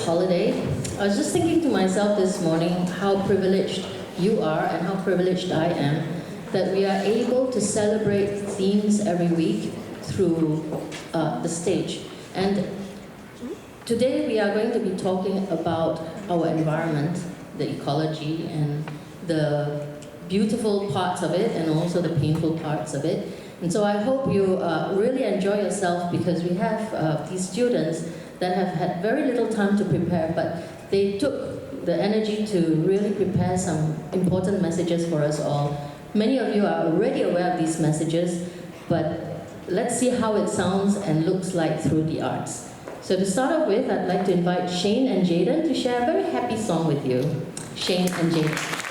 holiday, I was just thinking to myself this morning how privileged you are and how privileged I am that we are able to celebrate themes every week through the stage. And today we are going to be talking about our environment, the ecology, and the beautiful parts of it and also the painful parts of it. And so I hope you really enjoy yourself, because we have these students that have had very little time to prepare, but they took the energy to really prepare some important messages for us all. Many of you are already aware of these messages, but let's see how it sounds and looks like through the arts. So to start off with, I'd like to invite Shane and Jaden to share a very happy song with you. Shane and Jaden.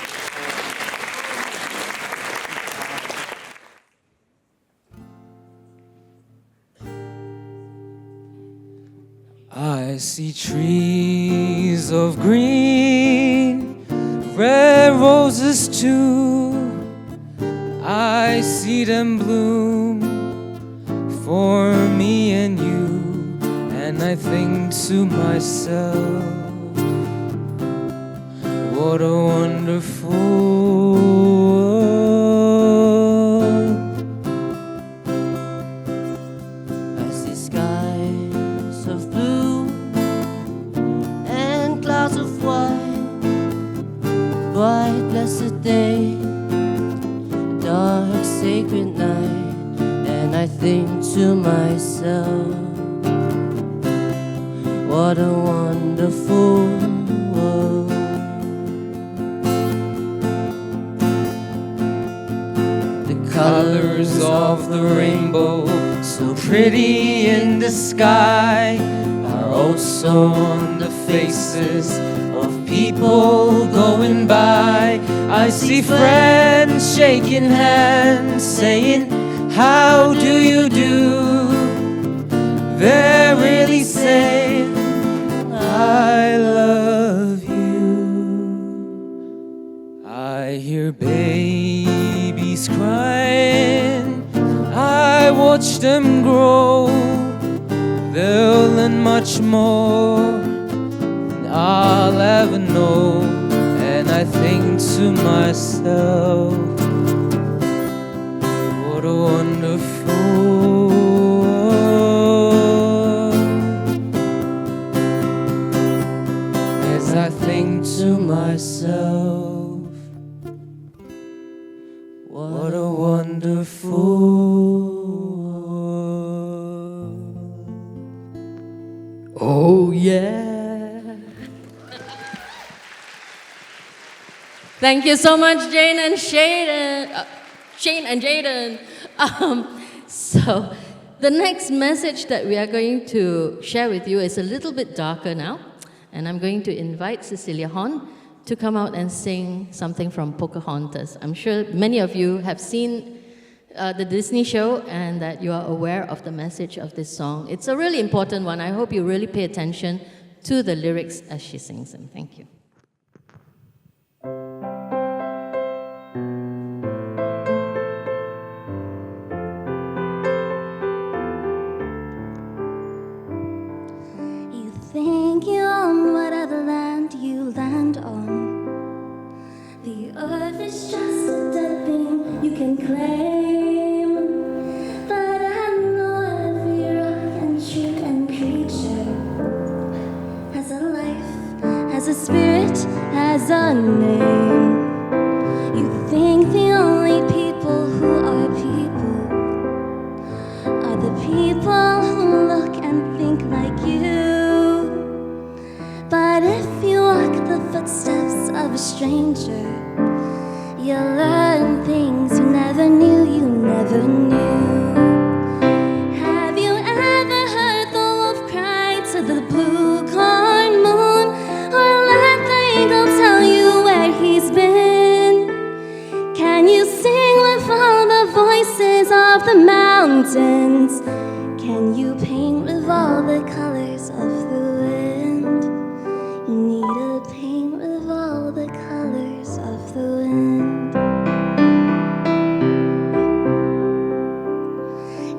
I see trees of green, red roses too. I see them bloom for me and you, and I think to myself, what a wonderful world. I see skies of blue and clouds of white, bright blessed day, dark sacred night, and I think to myself, what a wonderful world. The colors of the rainbow, so pretty in the sky, are also on the faces of people going by. I see friends shaking hands, saying, how do you do? They're really saying, I love you. I hear babies crying, I watch them grow. They'll learn much more than I'll ever know. And I think to myself, what a wonderful world. As I think to myself, what a wonderful world. Oh yeah. Thank you so much, Jane and Shane and Jaden. So the next message that we are going to share with you is a little bit darker now, and I'm going to invite Cecilia Hon to come out and sing something from Pocahontas. I'm sure many of you have seen the Disney show and that you are aware of the message of this song. It's a really important one. I hope you really pay attention to the lyrics as she sings them. Thank you. Think you own whatever land you land on. The earth is just a dead thing you can claim. But I know every rock and tree and creature has a life, has a spirit, has a name. You think the only people who are the people who look and think like you. But if you walk the footsteps of a stranger, you'll learn things you never knew, Have you ever heard the wolf cry to the blue-corn moon? Or let the eagle tell you where he's been? Can you sing with all the voices of the mountains? Can you paint with all the colors of the wind? You need to paint with all the colors of the wind.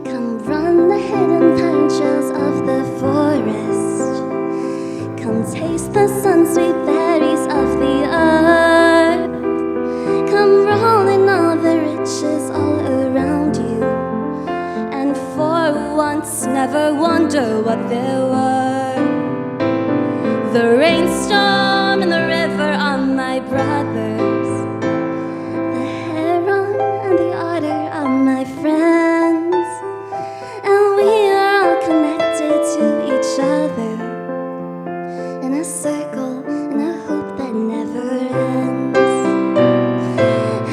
Come run the hidden pine trails of the forest. Come taste Taste the sun-sweet berries of the earth. Come rolling all the riches all around you, and for once never wonder what there were. The rainstorm and the river are my brothers. The heron and the otter are my friends, and we are all connected to each other in a circle, in a hoop that never ends.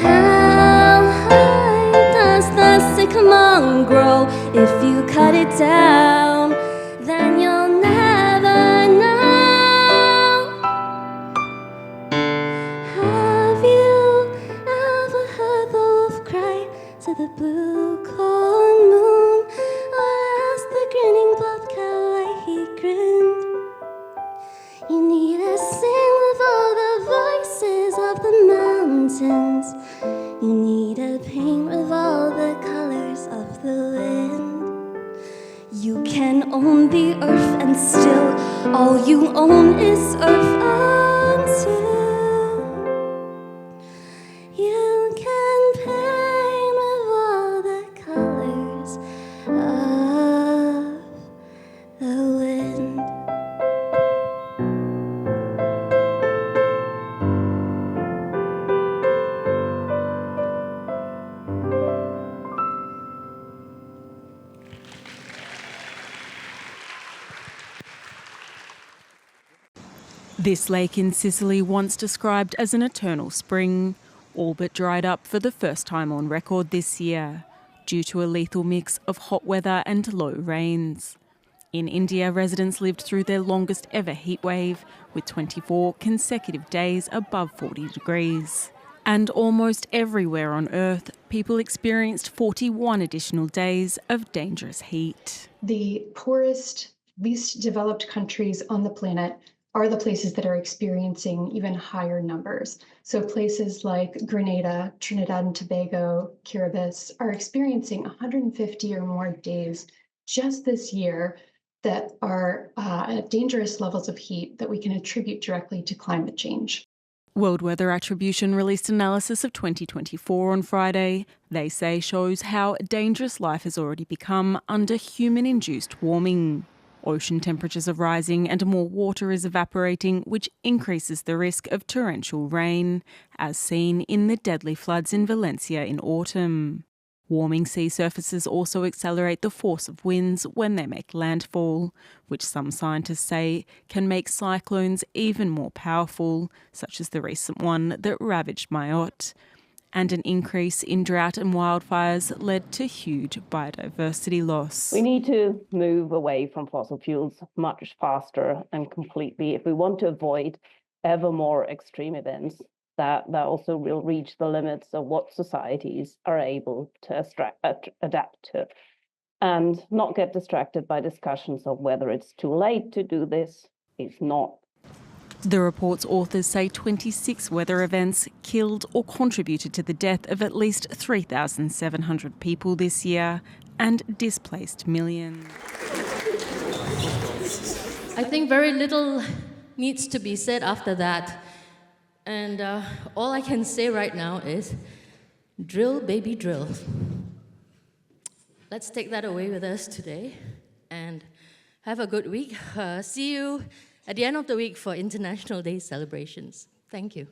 How high does the sycamore grow? If you cut it down, then you'll never know. Have you ever heard the wolf cry to the blue corn moon, or asked the grinning bobcat why he grinned? You need to sing with all the voices of the mountains. You need to paint with all the colors of the wind. You can own the earth and still all you own is earth until you can paint with all the colors of the wind. This lake in Sicily, once described as an eternal spring, all but dried up for the first time on record this year, due to a lethal mix of hot weather and low rains. In India, residents lived through their longest ever heatwave, with 24 consecutive days above 40 degrees. And almost everywhere on Earth, people experienced 41 additional days of dangerous heat. The poorest, least developed countries on the planet are the places that are experiencing even higher numbers. So places like Grenada, Trinidad and Tobago, Kiribati are experiencing 150 or more days just this year that are at dangerous levels of heat that we can attribute directly to climate change. World Weather Attribution released analysis of 2024 on Friday. They say shows how dangerous life has already become under human-induced warming. Ocean temperatures are rising and more water is evaporating, which increases the risk of torrential rain, as seen in the deadly floods in Valencia in autumn. Warming sea surfaces also accelerate the force of winds when they make landfall, which some scientists say can make cyclones even more powerful, such as the recent one that ravaged Mayotte. And an increase in drought and wildfires led to huge biodiversity loss. We need to move away from fossil fuels much faster and completely if we want to avoid ever more extreme events that also will reach the limits of what societies are able to adapt to, and not get distracted by discussions of whether it's too late to do this. It's not. The report's authors say 26 weather events killed or contributed to the death of at least 3,700 people this year and displaced millions. I think very little needs to be said after that. And all I can say right now is, drill, baby, drill. Let's take that away with us today and have a good week. See you at the end of the week for International Day celebrations. Thank you.